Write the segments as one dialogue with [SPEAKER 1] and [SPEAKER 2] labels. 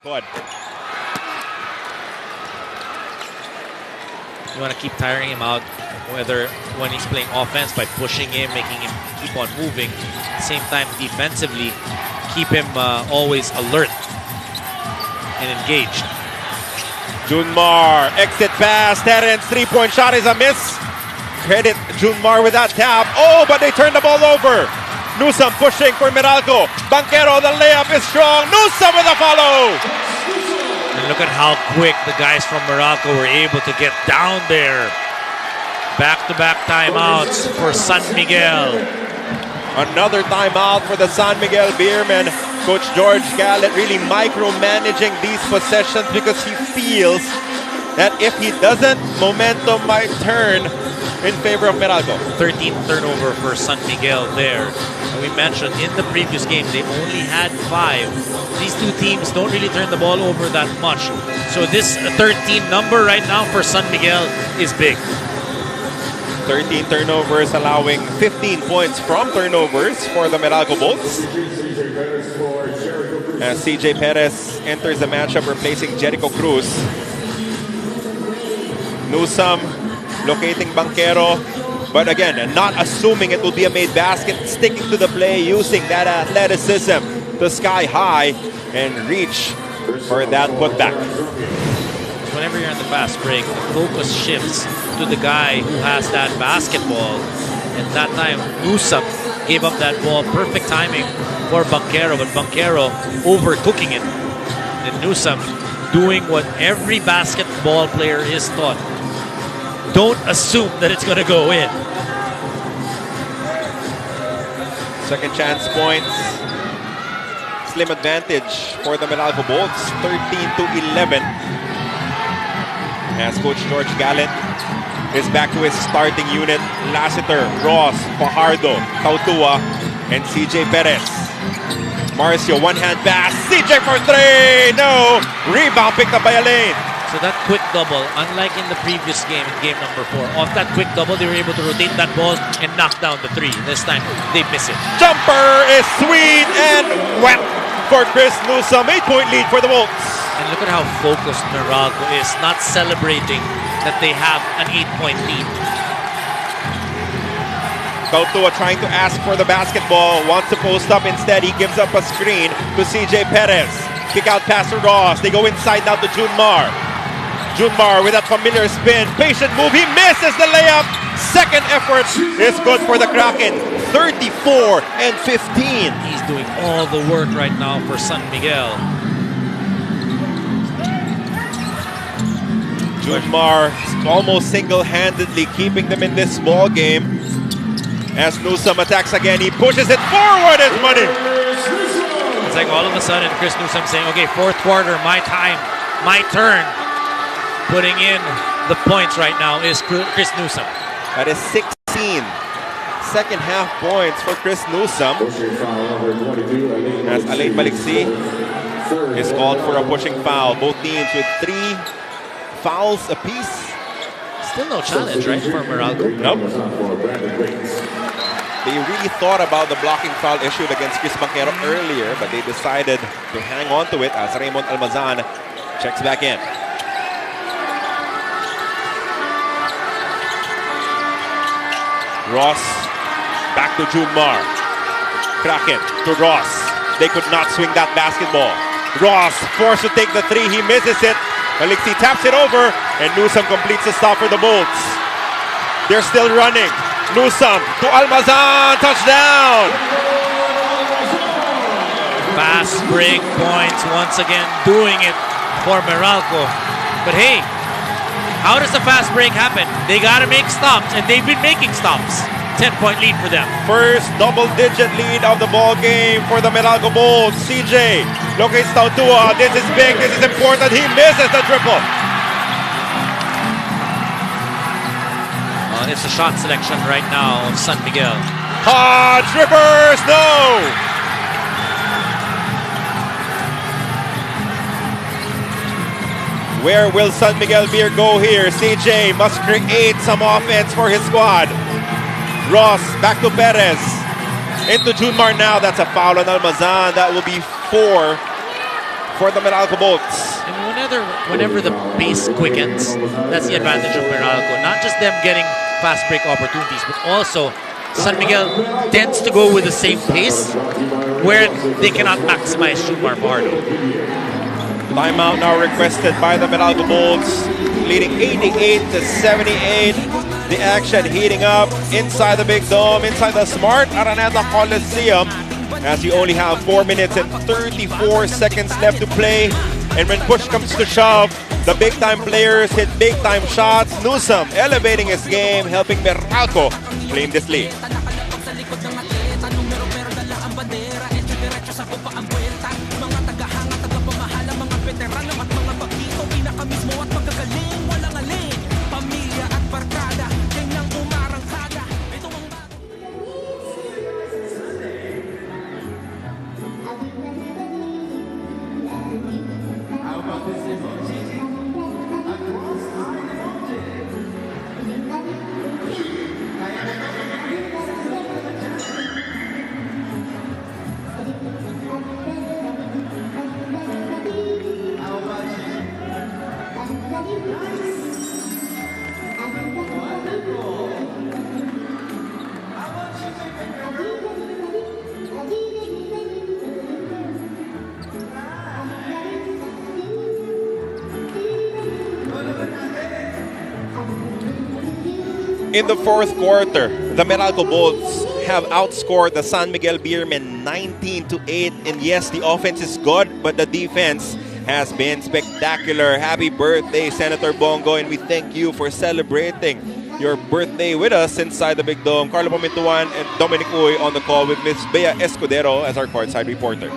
[SPEAKER 1] Good.
[SPEAKER 2] You want to keep tiring him out, whether when he's playing offense by pushing him, making him keep on moving. At the same time, defensively, keep him always alert and engaged.
[SPEAKER 1] Junmar, exit pass, Terence, three-point shot is a miss. Credit Junmar with that tap. Oh, but they turned the ball over. Newsome pushing for Meralco. Banquero, the layup is strong. Newsome with a follow.
[SPEAKER 2] And look at how quick the guys from Meralco were able to get down there. Back-to-back timeouts for San Miguel.
[SPEAKER 1] Another timeout for the San Miguel Beermen. Coach George Gallet really micromanaging these possessions because he feels that if he doesn't, momentum might turn in favor of Meralco.
[SPEAKER 2] 13th turnover for San Miguel there. And we mentioned in the previous game, they only had 5. These two teams don't really turn the ball over that much. So this 13 number right now for San Miguel is big.
[SPEAKER 1] 13 turnovers, allowing 15 points from turnovers for the Meralco Bolts. As CJ Perez enters the matchup replacing Jericho Cruz. Newsome locating Banquero, but again, not assuming it will be a made basket, sticking to the play, using that athleticism to sky high and reach for that putback.
[SPEAKER 2] Whenever you're in the fast break, the focus shifts to the guy who has that basketball. And that time, Newsome gave up that ball. Perfect timing for Banquero, but Banquero overcooking it. And Newsome doing what every basketball player is taught. Don't assume that it's going to go in.
[SPEAKER 1] Second chance points. Slim advantage for the Meralco Bolts, 13-11. As Coach George Gallet is back to his starting unit. Lassiter, Ross, Fajardo, Tautua, and CJ Perez. Marcio, one-hand pass. CJ for 3! No! Rebound picked up by Alain.
[SPEAKER 2] So that quick double, unlike in the previous game, in game number 4, off that quick double, they were able to rotate that ball and knock down the 3. This time, they miss it.
[SPEAKER 1] Jumper is sweet and wet for Chris Newsome. 8-point lead for the Bolts.
[SPEAKER 2] And look at how focused Meralco is, not celebrating that they have an 8-point lead.
[SPEAKER 1] Tautua trying to ask for the basketball, wants to post up. Instead, he gives up a screen to CJ Perez. Kick out pass to Ross. They go inside now to Junmar. Junmar with that familiar spin. Patient move. He misses the layup. Second effort is good for the Kraken. 34-15.
[SPEAKER 2] He's doing all the work right now for San Miguel.
[SPEAKER 1] Junmar almost single-handedly keeping them in this ball game. As Newsome attacks again, he pushes it forward. It's money.
[SPEAKER 2] It's like all of a sudden Chris Newsome saying, okay, fourth quarter, my time, my turn. Putting in the points right now is Chris Newsome.
[SPEAKER 1] That is 16 second half points for Chris Newsome. As Alain Baliksi is called for a pushing foul. Both teams with 3 fouls apiece.
[SPEAKER 2] Still no challenge, right, for Meralco?
[SPEAKER 1] Nope. They really thought about the blocking foul issued against Chris Banquero earlier, but they decided to hang on to it as Raymond Almazan checks back in. Ross back to Junmar. Kraken to Ross. They could not swing that basketball. Ross forced to take the 3. He misses it. Baliksi taps it over, and Newsome completes the stop for the Bolts. They're still running. Newsome to Almazan. Touchdown!
[SPEAKER 2] Fast break points once again, doing it for Meralco. But hey, how does the fast break happen? They got to make stops, and they've been making stops. 10-point lead for them.
[SPEAKER 1] First double-digit lead of the ball game for the Meralco Bolts. CJ locates Tautua. This is big. This is important. He misses the triple.
[SPEAKER 2] It's a shot selection right now of San Miguel.
[SPEAKER 1] Rivers, no! Where will San Miguel Beer go here? CJ must create some offense for his squad. Ross back to Perez. Into Junmar now. That's a foul on Almazan. That will be 4 for the Meralco Bolts.
[SPEAKER 2] And whenever the pace quickens, that's the advantage of Meralco. Not just them getting fast break opportunities, but also San Miguel tends to go with the same pace where they cannot maximize Jumar Fajardo.
[SPEAKER 1] Timeout now requested by the Meralco Bolts, leading 88-78. The action heating up inside the Big Dome, inside the Smart Araneta Coliseum, as you only have 4 minutes and 34 seconds left to play. And when push comes to shove, the big-time players hit big-time shots. Newsome elevating his game, helping Meralco claim this lead. In the fourth quarter, the Meralco Bolts have outscored the San Miguel Beermen 19-8. And yes, the offense is good, but the defense has been spectacular. Happy birthday, Senator Bongo, and we thank you for celebrating your birthday with us inside the Big Dome. Carlo Pomintuan and Dominic Uy on the call with Miss Bea Escudero as our courtside reporter.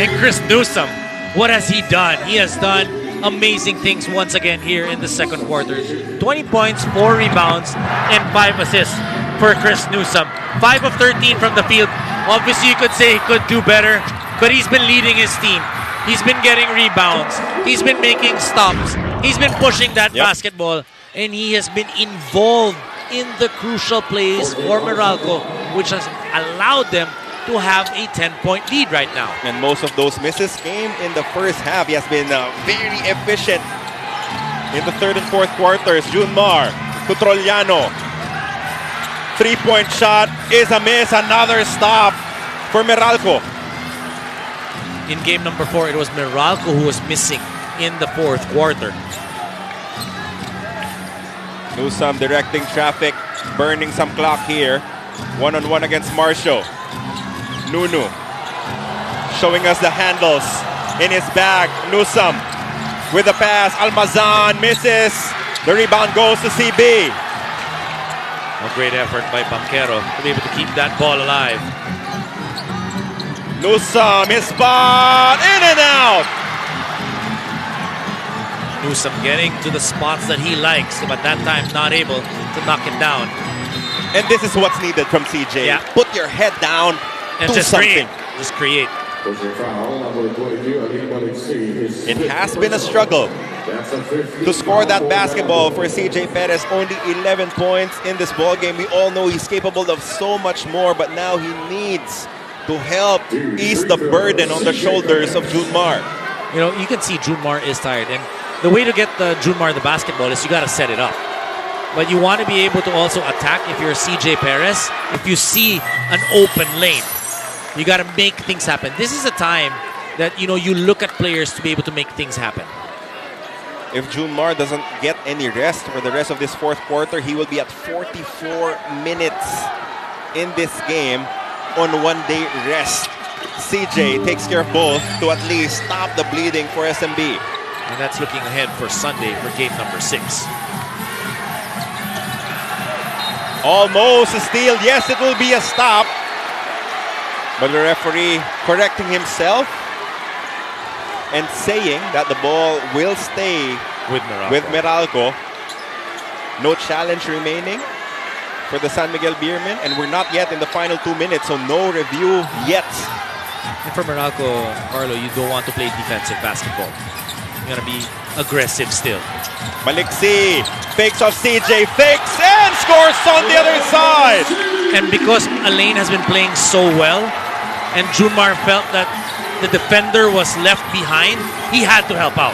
[SPEAKER 2] And Chris Newsome, what has he done? He has done amazing things once again here in the second quarter. 20 points, 4 rebounds, and 5 assists for Chris Newsome. 5 of 13 from the field. Obviously, you could say he could do better, but he's been leading his team. He's been getting rebounds. He's been making stops. He's been pushing that basketball, and he has been involved in the crucial plays for Meralco, which has allowed them to have a 10-point lead right now.
[SPEAKER 1] And most of those misses came in the first half. He has been very efficient in the third and fourth quarters. Junmar Cutroliano, 3-point shot is a miss. Another stop for Meralco.
[SPEAKER 2] In game number 4, it was Meralco who was missing in the fourth quarter.
[SPEAKER 1] Newsome directing traffic, burning some clock here. One-on-one against Marcio. Nunu showing us the handles in his bag. Newsome with the pass. Almazan misses. The rebound goes to CB.
[SPEAKER 2] A great effort by Banquero to be able to keep that ball alive.
[SPEAKER 1] Newsome, his spot, in and out.
[SPEAKER 2] Newsome getting to the spots that he likes, but that time not able to knock it down.
[SPEAKER 1] And this is what's needed from CJ.
[SPEAKER 2] Yeah.
[SPEAKER 1] Put your head down.
[SPEAKER 2] And
[SPEAKER 1] do
[SPEAKER 2] just
[SPEAKER 1] something.
[SPEAKER 2] Just create.
[SPEAKER 1] It has been a struggle to score that basketball for CJ Perez. Only 11 points in this ball game. We all know he's capable of so much more, but now he needs to help ease the burden on the shoulders of Junmar.
[SPEAKER 2] You know, you can see Junmar is tired, and the way to get the Junmar the basketball is you got to set it up. But you want to be able to also attack if you're CJ Perez. If you see an open lane, you got to make things happen. This is a time that, you know, you look at players to be able to make things happen.
[SPEAKER 1] If Junmar doesn't get any rest for the rest of this fourth quarter, he will be at 44 minutes in this game on one-day rest. CJ takes care of both to at least stop the bleeding for SMB.
[SPEAKER 2] And that's looking ahead for Sunday for game number 6.
[SPEAKER 1] Almost a steal. Yes, it will be a stop. But the referee correcting himself and saying that the ball will stay with Meralco. No challenge remaining for the San Miguel Beermen, and we're not yet in the final 2 minutes, so no review yet.
[SPEAKER 2] And for Meralco, Carlo, you don't want to play defensive basketball. You gotta be aggressive still.
[SPEAKER 1] Maliksi fakes off CJ, fakes and scores on the other side.
[SPEAKER 2] And because Alain has been playing so well, and Junmar felt that the defender was left behind, he had to help out.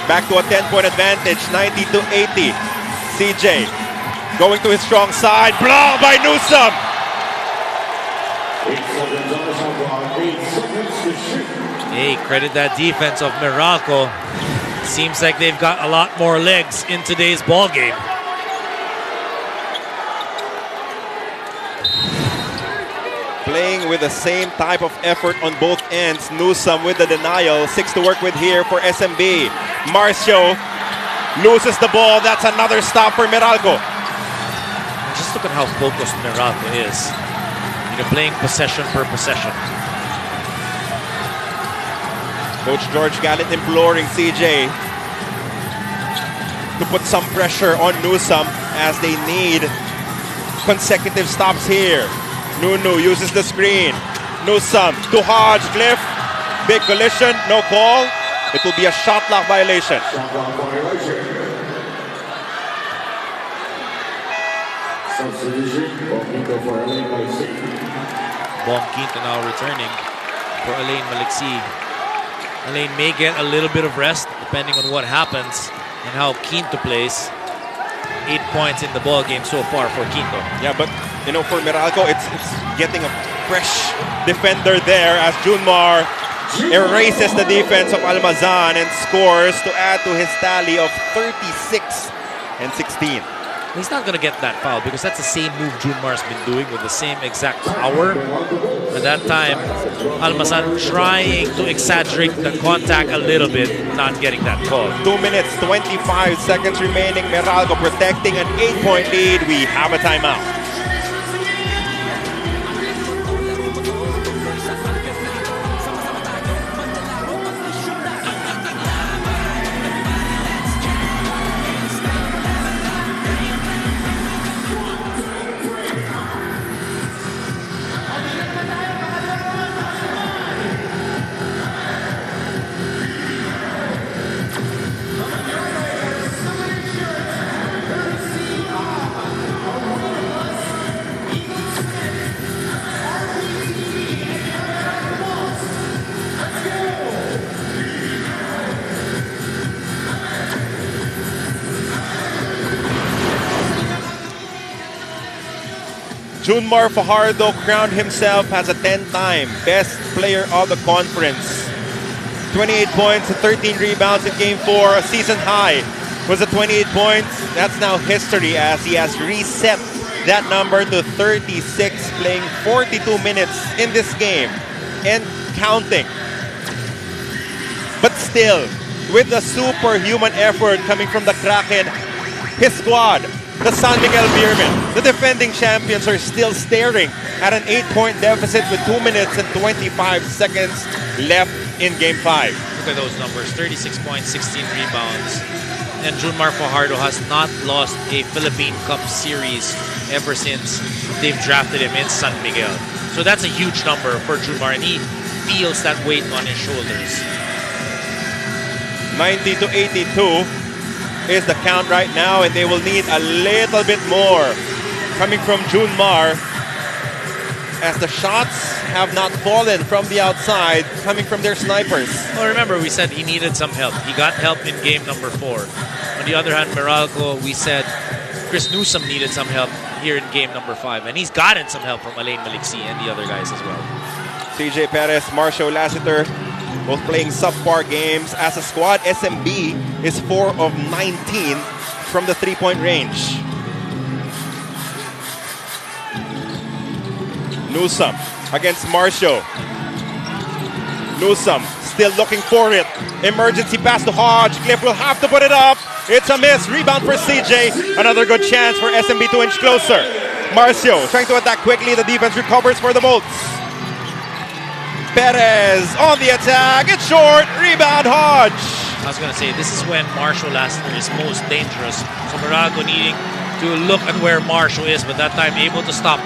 [SPEAKER 1] Back to a 10-point advantage, 90-80. CJ going to his strong side, blocked by Newsome.
[SPEAKER 3] 8 seconds on the shot clock. 8 seconds to shoot.
[SPEAKER 2] Hey, credit that defense of Meralco. Seems like they've got a lot more legs in today's ball game.
[SPEAKER 1] Playing with the same type of effort on both ends. Newsome with the denial. 6 to work with here for SMB. Marcio loses the ball. That's another stop for Meralco.
[SPEAKER 2] Just look at how focused Meralco is. You know, playing possession per possession.
[SPEAKER 1] Coach George Gallant imploring CJ to put some pressure on Newsome as they need consecutive stops here. Nunu uses the screen. Newsome to Hodge. Cliff. Big collision. No call. It will be a shot clock violation.
[SPEAKER 3] Shot clock violation. Substitution. Bonquito for Elaine Maliksi.
[SPEAKER 2] Bonquito now returning for Elaine Maliksi. Elaine may get a little bit of rest depending on what happens and how Quinto plays. 8 points in the ball game so far for Quinto.
[SPEAKER 1] Yeah, but you know, for Meralco, it's getting a fresh defender there as Junmar erases the defense of Almazan and scores to add to his tally of 36 and 16.
[SPEAKER 2] He's not going to get that foul because that's the same move Junmar's been doing with the same exact power. At that time, Almazan trying to exaggerate the contact a little bit, not getting that call.
[SPEAKER 1] 2 minutes, 25 seconds remaining. Meralco protecting an 8-point lead. We have a timeout. Junmar Fajardo crowned himself as a 10-time best player of the conference. 28 points and 13 rebounds in Game 4. A season high was at 28 points. That's now history as he has reset that number to 36, playing 42 minutes in this game and counting. But still, with the superhuman effort coming from the Kraken, his squad, the San Miguel Beermen, the defending champions, are still staring at an 8-point deficit with 2 minutes and 25 seconds left in Game 5.
[SPEAKER 2] Look at those numbers, 36 points, 16 rebounds. And Junmar Fajardo has not lost a Philippine Cup series ever since they've drafted him in San Miguel. So that's a huge number for Junmar, and he feels that weight on his shoulders.
[SPEAKER 1] 90-82 is the count right now, and they will need a little bit more coming from Junmar as the shots have not fallen from the outside coming from their snipers.
[SPEAKER 2] Well, remember, we said he needed some help. He got help in game number 4. On the other hand, Meralco, we said Chris Newsome needed some help here in game number 5, and he's gotten some help from Elaine Maliksi and the other guys as well.
[SPEAKER 1] CJ Perez, Marcio Lassiter, both playing subpar games. As a squad, SMB is 4 of 19 from the 3-point range. Newsome against Marcio. Newsome still looking for it. Emergency pass to Hodge. Cliff will have to put it up. It's a miss. Rebound for CJ. Another good chance for SMB to inch closer. Marcio trying to attack quickly. The defense recovers for the Bolts. Perez on the attack. It's short. Rebound Hodge.
[SPEAKER 2] I was going to say, this is when Marcio Lassiter is most dangerous. So Meralco needing to look at where Marcio is, but that time able to stop.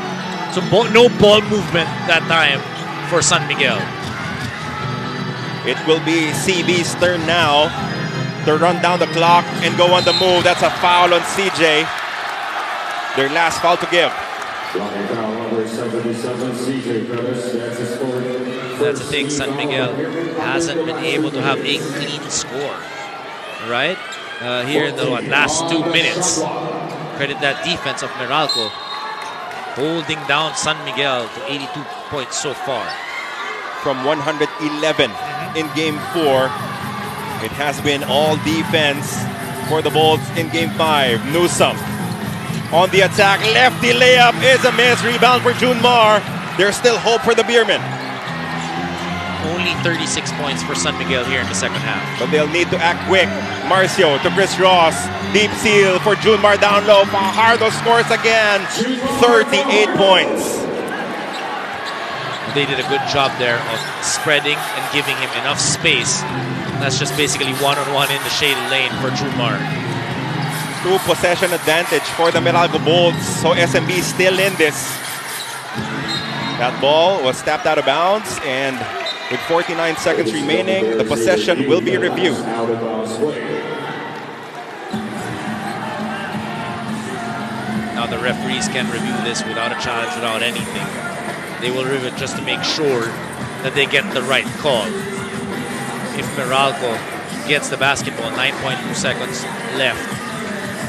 [SPEAKER 2] So no ball movement that time for San Miguel.
[SPEAKER 1] It will be CB's turn now to run down the clock and go on the move. That's a foul on CJ. Their last foul to give.
[SPEAKER 3] Drawing foul number 77, CJ Perez. That's his score.
[SPEAKER 2] That's the thing. San Miguel hasn't been able to have a clean score. Right? Here in the last 2 minutes. Credit that defense of Meralco. Holding down San Miguel to 82 points so far.
[SPEAKER 1] From 111 in Game 4, it has been all defense for the Bolts in Game 5. Newsome on the attack. Lefty layup is a miss. Rebound for Junmar. There's still hope for the Beermen.
[SPEAKER 2] Only 36 points for San Miguel here in the second half.
[SPEAKER 1] But they'll need to act quick. Marcio to Chris Ross. Deep seal for Junmar down low. Fajardo scores again. 38 points.
[SPEAKER 2] They did a good job there of spreading and giving him enough space. That's just basically one-on-one in the shaded lane for Junmar.
[SPEAKER 1] 2 possession advantage for the Meralco Bolts. So SMB still in this. That ball was tapped out of bounds, and with 49 seconds remaining, the possession will be reviewed.
[SPEAKER 2] Now the referees can review this without a challenge, without anything. They will review it just to make sure that they get the right call. If Meralco gets the basketball, 9.2 seconds left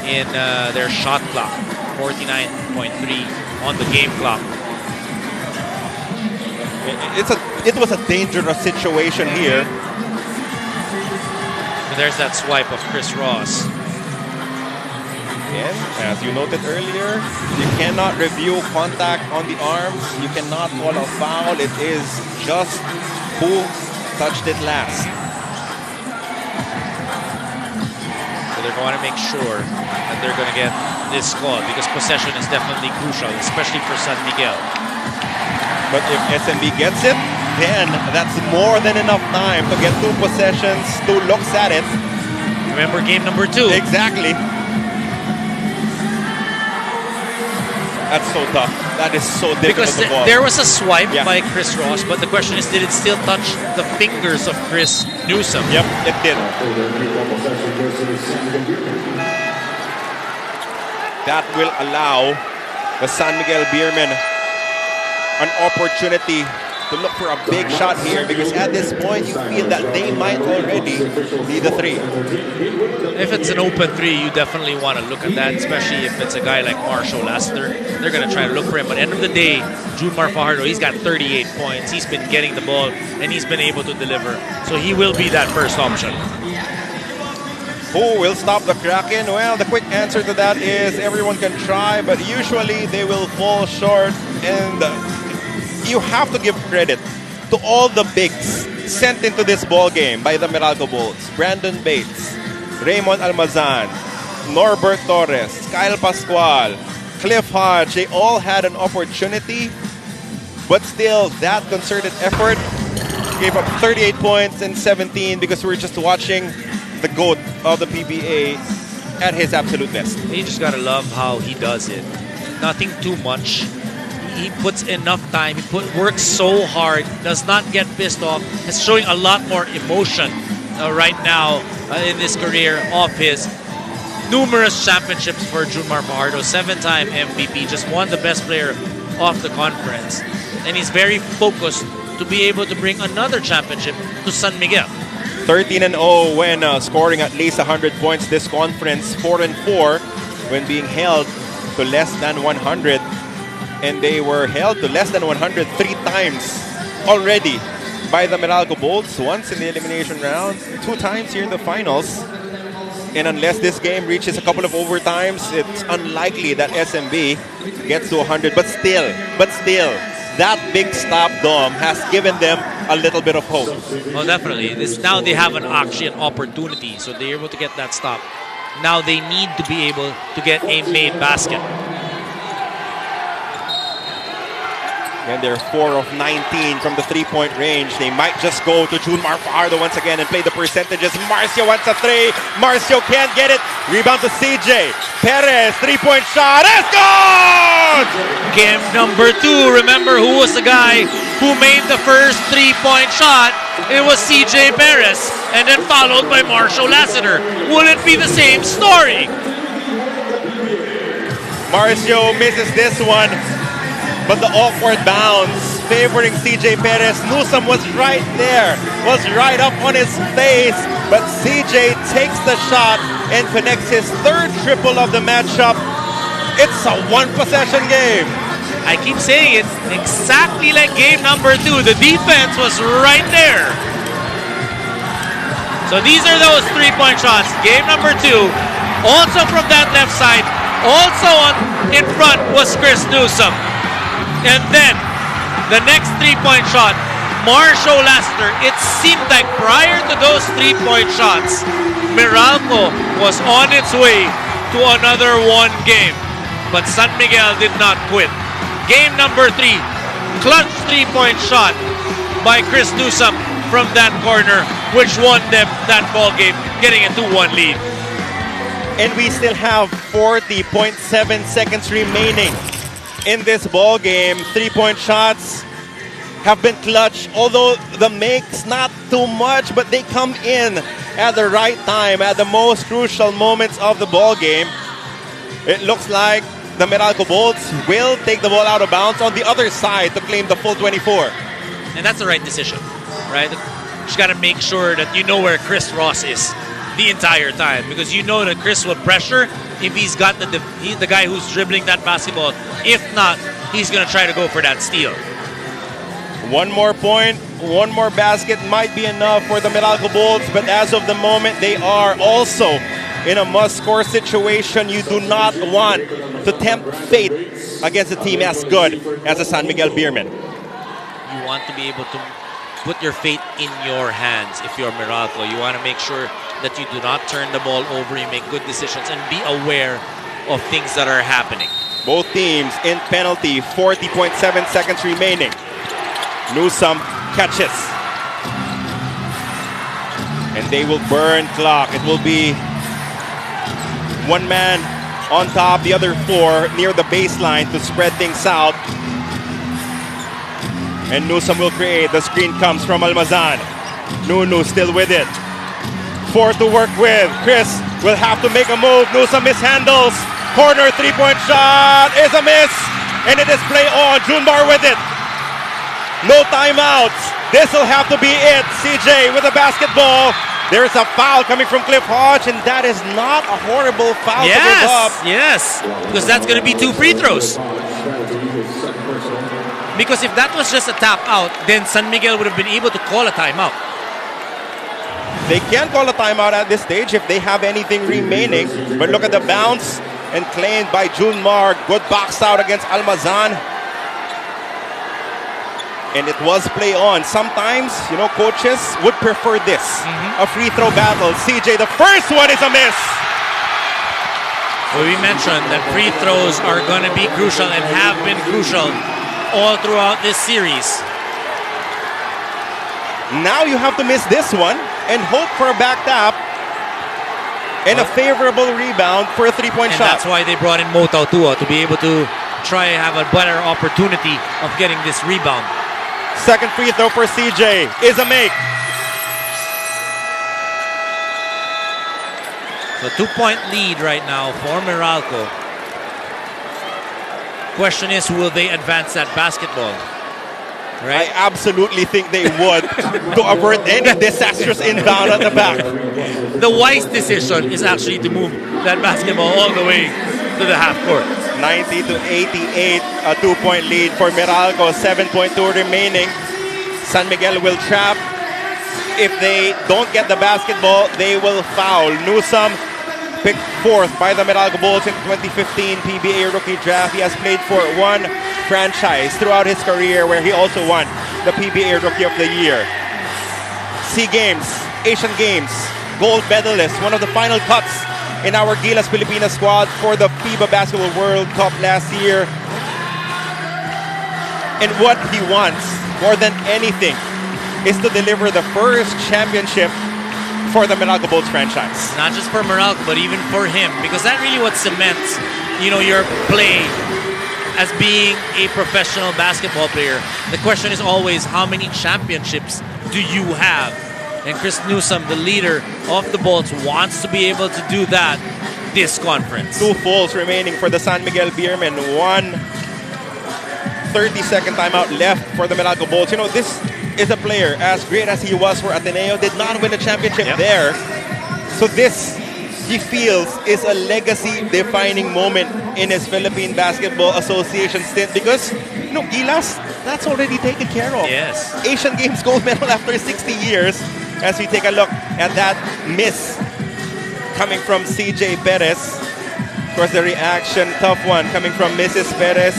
[SPEAKER 2] in their shot clock, 49.3 on the game clock.
[SPEAKER 1] It was a dangerous situation here.
[SPEAKER 2] And there's that swipe of Chris Ross.
[SPEAKER 1] Again, as you noted earlier, you cannot review contact on the arms. You cannot call a foul. It is just who touched it last.
[SPEAKER 2] So they're going to make sure that they're going to get this call because possession is definitely crucial, especially for San Miguel.
[SPEAKER 1] But if SMB gets it, then that's more than enough time to get 2 possessions, 2 looks at it.
[SPEAKER 2] Remember game number 2.
[SPEAKER 1] Exactly. That's so tough. That is so difficult
[SPEAKER 2] Because
[SPEAKER 1] to call.
[SPEAKER 2] there was a swipe by Chris Ross, but the question is, did it still touch the fingers of Chris Newsome?
[SPEAKER 1] Yep, it did. That will allow the San Miguel Beermen an opportunity to look for a big shot here, because at this point you feel that they might already need a 3.
[SPEAKER 2] If it's an open 3, you definitely want to look at that, especially if it's a guy like Marshall Lassiter. They're going to try to look for him. But at the end of the day, Junmar Fajardo, he's got 38 points. He's been getting the ball, and he's been able to deliver. So he will be that first option.
[SPEAKER 1] Who will stop the Kraken? Well, the quick answer to that is everyone can try, but usually they will fall short. And you have to give credit to all the bigs sent into this ball game by the Meralco Bolts. Brandon Bates, Raymond Almazan, Norbert Torres, Kyle Pascual, Cliff Hodge. They all had an opportunity, but still that concerted effort gave up 38 points and 17 because we're just watching the GOAT of the PBA at his absolute best.
[SPEAKER 2] You just got to love how he does it. Nothing too much. He puts enough time. He works so hard. Does not get pissed off. Is showing a lot more emotion right now in his career of his numerous championships for Junmar Fajardo. 7-time MVP. Just won the best player of the conference. And he's very focused to be able to bring another championship to San Miguel.
[SPEAKER 1] 13-0 when scoring at least 100 points this conference. 4-4 when being held to less than 100. And they were held to less than 100 3 times already by the Meralco Bolts. Once in the elimination round, 2 times here in the finals. And unless this game reaches a couple of overtimes, it's unlikely that SMB gets to 100. But still, that big stop, Dom, has given them a little bit of hope.
[SPEAKER 2] Oh, definitely. Now they have an opportunity, so they're able to get that stop. Now they need to be able to get a made basket.
[SPEAKER 1] And they're 4 of 19 from the 3-point range. They might just go to Junmar Fajardo once again and play the percentages. Marcio wants a 3. Marcio can't get it. Rebound to CJ. Perez, 3-point shot. It's gone!
[SPEAKER 2] Game number 2. Remember who was the guy who made the first 3-point shot? It was CJ Perez. And then followed by Marshall Lassiter. Will it be the same story?
[SPEAKER 1] Marcio misses this one. But the awkward bounce favoring CJ Perez. Newsome was right there, was right up on his face, but CJ takes the shot and connects his third triple of the matchup. It's a one-possession game.
[SPEAKER 2] I keep saying it, exactly like game number 2. The defense was right there. So these are those three-point shots. Game number 2, also from that left side, also in front was Chris Newsome. And then the next three-point shot, Marshall Lester. It seemed like prior to those three-point shots, Meralco was on its way to another one game. But San Miguel did not quit. Game number 3, clutch three-point shot by Chris Newsome from that corner, which won them that ball game, getting a 2-1 lead.
[SPEAKER 1] And we still have 40.7 seconds remaining in this ball game. Three-point shots have been clutch, although the makes not too much, but they come in at the right time, at the most crucial moments of the ball game. It looks like the Meralco Bolts will take the ball out of bounds on the other side to claim the full 24.
[SPEAKER 2] And that's the right decision, right? You just got to make sure that you know where Chris Ross is the entire time, because you know that Chris will pressure if he's got the guy who's dribbling that basketball. If not, he's going to try to go for that steal.
[SPEAKER 1] One more point, one more basket might be enough for the Meralco Bolts, but as of the moment, they are also in a must-score situation. You do not want to tempt fate against a team as good as the San Miguel Beermen.
[SPEAKER 2] You want to be able to put your fate in your hands if you're Meralco. You want to make sure that you do not turn the ball over, you make good decisions, and be aware of things that are happening.
[SPEAKER 1] Both teams in penalty, 40.7 seconds remaining. Newsome catches. And they will burn clock. It will be one man on top, the other 4 near the baseline to spread things out. And Newsome will create. The screen comes from Almazan. Nunu still with it. 4 to work with. Chris will have to make a move. Newsome mishandles. Corner three-point shot is a miss. And it is play on. Junmar with it. No timeouts. This will have to be it. CJ with the basketball. There's a foul coming from Cliff Hodge, and that is not a horrible foul to give up.
[SPEAKER 2] Yes, because that's going to be 2 free throws. Because if that was just a tap out, then San Miguel would have been able to call a timeout.
[SPEAKER 1] They can call a timeout at this stage if they have anything remaining. But look at the bounce and claimed by Junmar. Good box out against Almazan. And it was play on. Sometimes, you know, coaches would prefer this. A free throw battle. CJ, the first one is a miss.
[SPEAKER 2] Well, we mentioned that free throws are going to be crucial and have been crucial all throughout this series.
[SPEAKER 1] Now you have to miss this one and hope for a back tap and a favorable rebound for a three-point shot.
[SPEAKER 2] That's why they brought in Motao Tua, to be able to try and have a better opportunity of getting this rebound.
[SPEAKER 1] Second free throw for CJ is a make.
[SPEAKER 2] So 2-point lead right now for Meralco. Question is, will they advance that basketball? Right?
[SPEAKER 1] I absolutely think they would to avert any disastrous inbound at the back.
[SPEAKER 2] The wise decision is actually to move that basketball all the way to the half court.
[SPEAKER 1] 90-88, a 2-point lead for Meralco, 7.2 remaining. San Miguel will trap. If they don't get the basketball, they will foul. Newsome picked 4th by the Meralco Bolts in 2015 PBA rookie draft. He has played for one franchise throughout his career, where he also won the PBA Rookie of the Year. SEA Games, Asian Games, gold medalist, one of the final cuts in our Gilas Pilipinas squad for the FIBA Basketball World Cup last year. And what he wants more than anything is to deliver the first championship for the Meralco Bolts franchise.
[SPEAKER 2] Not just for Meralco, but even for him, because that really what cements, you know, your play as being a professional basketball player. The question is always, how many championships do you have? And Chris Newsome, the leader of the Bolts, wants to be able to do that this conference.
[SPEAKER 1] 2 falls remaining for the San Miguel Beermen. 1 30-second timeout left for the Meralco Bolts. You know, this is a player, as great as he was for Ateneo, did not win a championship there. So this, he feels, is a legacy-defining moment in his Philippine Basketball Association stint because, you know, Gilas, that's already taken care of.
[SPEAKER 2] Yes.
[SPEAKER 1] Asian Games gold medal after 60 years. As we take a look at that miss coming from CJ Perez. Of course, the reaction, tough one, coming from Mrs. Perez.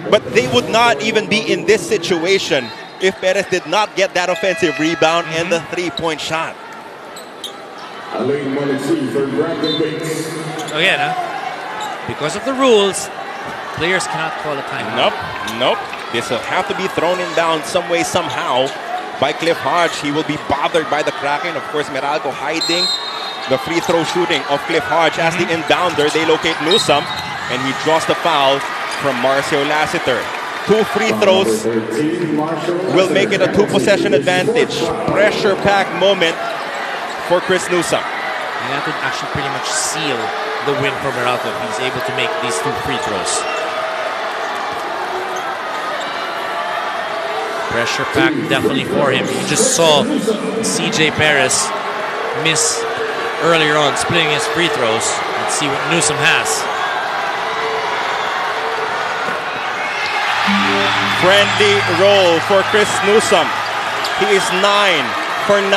[SPEAKER 1] But they would not even be in this situation if Perez did not get that offensive rebound and the three-point shot.
[SPEAKER 2] Again, because of the rules, players cannot call a timeout.
[SPEAKER 1] Nope. This will have to be thrown in down some way, somehow by Cliff Hodge. He will be bothered by the Kraken. Of course, Meralco hiding the free throw shooting of Cliff Hodge. As the inbounder, they locate Newsome, and he draws the foul from Marcio Lassiter. 2 free throws will make it a 2-possession advantage. Pressure-packed moment for Chris Newsome.
[SPEAKER 2] And that would actually pretty much seal the win for Meralco if he's able to make these 2 free throws. Pressure pack definitely for him. You just saw CJ Perez miss earlier on, splitting his free throws. Let's see what Newsome has.
[SPEAKER 1] Friendly roll for Chris Newsome. He is 9 for 9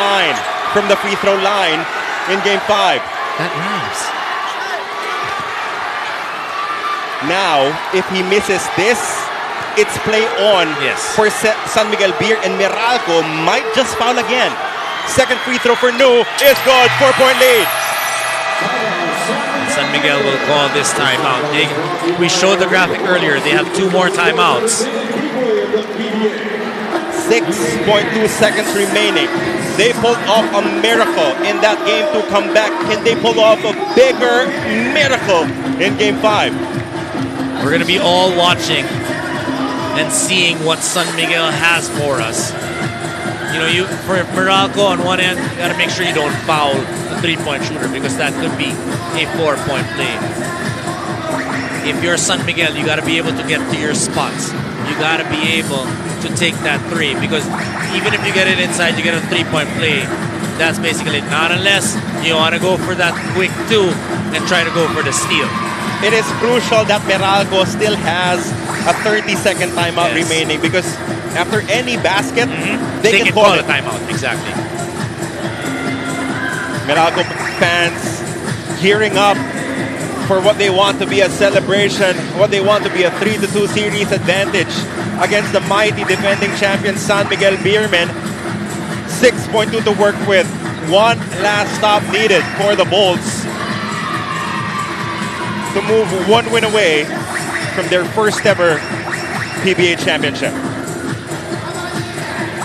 [SPEAKER 1] from the free throw line in Game 5.
[SPEAKER 2] That rhymes.
[SPEAKER 1] Now, if he misses this, it's play on for San Miguel Beermen, and Meralco might just foul again. Second free throw for New is good. 4-point lead.
[SPEAKER 2] San Miguel will call this timeout. We showed the graphic earlier. They have 2 more timeouts.
[SPEAKER 1] 6.2 seconds remaining. They pulled off a miracle in that game to come back. Can they pull off a bigger miracle in Game 5?
[SPEAKER 2] We're going to be all watching and seeing what San Miguel has for us. You know, for Meralco on one end, you got to make sure you don't foul the 3-point shooter because that could be a 4-point play. If you're San Miguel, you got to be able to get to your spots. You got to be able to take that 3 because even if you get it inside, you get a 3-point play. That's basically it. Not unless you want to go for that quick 2 and try to go for the steal.
[SPEAKER 1] It is crucial that Meralco still has a 30-second timeout remaining because after any basket, they can call
[SPEAKER 2] a timeout. Exactly.
[SPEAKER 1] Meralco fans gearing up for what they want to be a celebration, what they want to be a 3-2 series advantage against the mighty defending champion San Miguel Beermen. 6.2 to work with. One last stop needed for the Bolts to move 1 win away from their first ever PBA championship.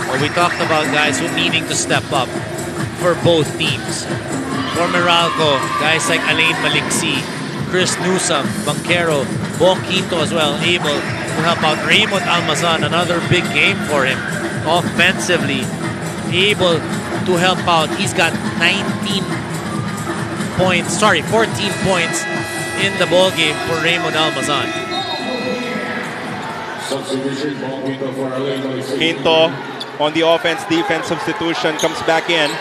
[SPEAKER 2] Well, we talked about guys who needing to step up for both teams. For Meralco, guys like Alain Maliksi, Chris Newsome, Banquero, Bong Quinto as well, able to help out. Raymond Almazan, another big game for him. Offensively, able to help out. He's got 14 points in the ball game for Raymond Almazan.
[SPEAKER 1] Quinto on the offense-defense substitution comes back in.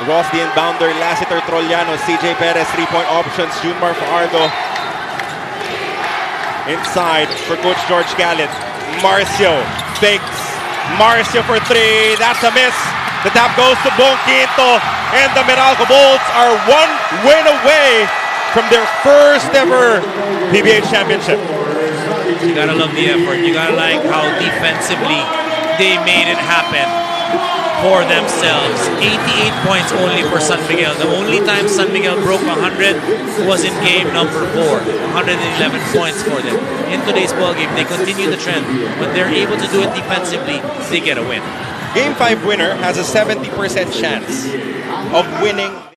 [SPEAKER 1] Ross the inbounder, Lassiter, Trollano, CJ Perez, 3-point options, Junmar Fajardo. Inside for Coach George Galit. Marcio fakes. Marcio for 3. That's a miss. The tap goes to Bong Quinto, and the Meralco Bolts are 1 win away from their first ever PBA championship.
[SPEAKER 2] You gotta love the effort. You gotta like how defensively they made it happen for themselves. 88 points only for San Miguel. The only time San Miguel broke 100 was in game number 4. 111 points for them. In today's ballgame, they continue the trend. When they're able to do it defensively, they get a win.
[SPEAKER 1] Game 5 winner has a 70% chance of winning